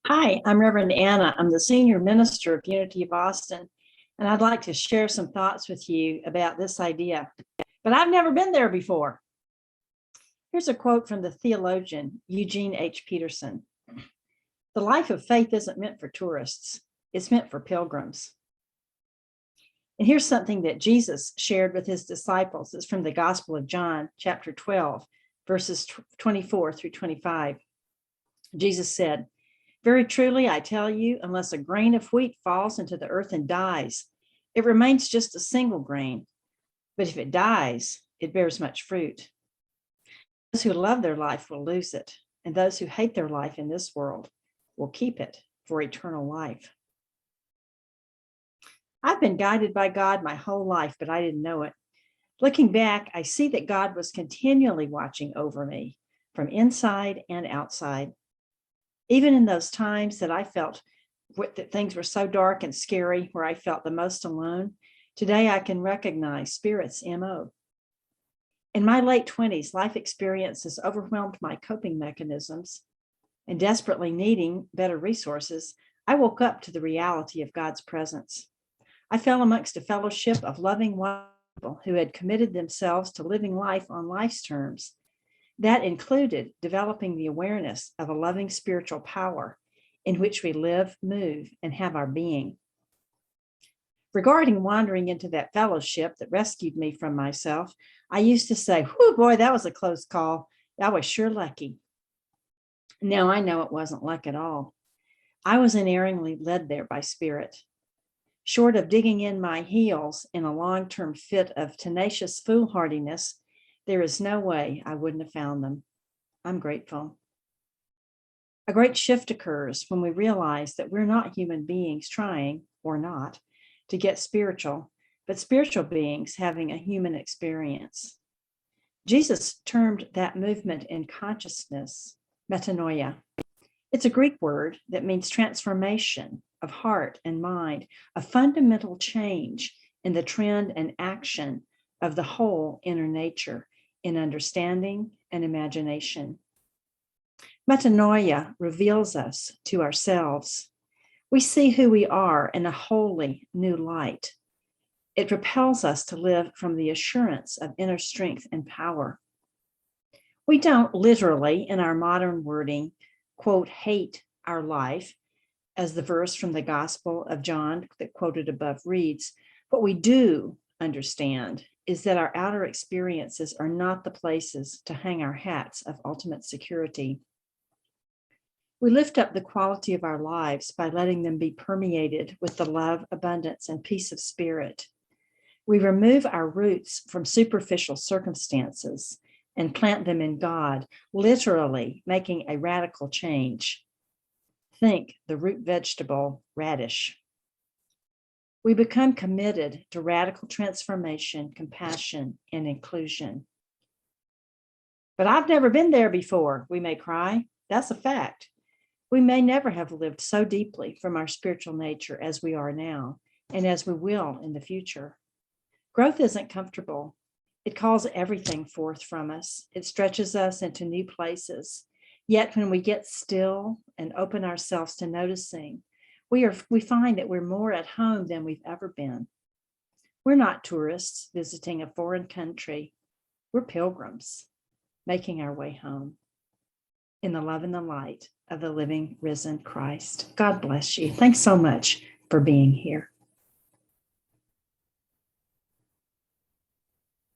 Hi, I'm Reverend Anna. I'm the senior minister of Unity of Austin, and I'd like to share some thoughts with you about this idea. But I've never been there before. Here's a quote from the theologian Eugene H. Peterson. The life of faith isn't meant for tourists, it's meant for pilgrims. And here's something that Jesus shared with his disciples. It's from the Gospel of John, chapter 12, verses 24 through 25. Jesus said, "Very truly, I tell you, unless a grain of wheat falls into the earth and dies, it remains just a single grain. But if it dies, it bears much fruit. Those who love their life will lose it, and those who hate their life in this world will keep it for eternal life." I've been guided by God my whole life, but I didn't know it. Looking back, I see that God was continually watching over me from inside and outside. Even in those times that I felt that things were so dark and scary, where I felt the most alone, today I can recognize Spirit's MO. In my late 20s, life experiences overwhelmed my coping mechanisms, and desperately needing better resources, I woke up to the reality of God's presence. I fell amongst a fellowship of loving people who had committed themselves to living life on life's terms. That included developing the awareness of a loving spiritual power in which we live, move, and have our being. Regarding wandering into that fellowship that rescued me from myself, I used to say, "Whew, boy, that was a close call. I was sure lucky." Now I know it wasn't luck at all. I was unerringly led there by Spirit. Short of digging in my heels in a long-term fit of tenacious foolhardiness, there is no way I wouldn't have found them. I'm grateful. A great shift occurs when we realize that we're not human beings trying, or not, to get spiritual, but spiritual beings having a human experience. Jesus termed that movement in consciousness metanoia. It's a Greek word that means transformation of heart and mind, a fundamental change in the trend and action of the whole inner nature in understanding and imagination. Metanoia reveals us to ourselves. We see who we are in a wholly new light. It propels us to live from the assurance of inner strength and power. We don't literally, in our modern wording, quote, hate our life, as the verse from the Gospel of John that quoted above reads. What we do understand is that our outer experiences are not the places to hang our hats of ultimate security. We lift up the quality of our lives by letting them be permeated with the love, abundance, and peace of spirit. We remove our roots from superficial circumstances and plant them in God, literally making a radical change. Think the root vegetable radish. We become committed to radical transformation, compassion, and inclusion. But I've never been there before, we may cry. That's a fact. We may never have lived so deeply from our spiritual nature as we are now, and as we will in the future. Growth isn't comfortable. It calls everything forth from us. It stretches us into new places. Yet when we get still and open ourselves to noticing, we find that we're more at home than we've ever been. We're not tourists visiting a foreign country. We're pilgrims making our way home in the love and the light of the living, risen Christ. God bless you. Thanks so much for being here.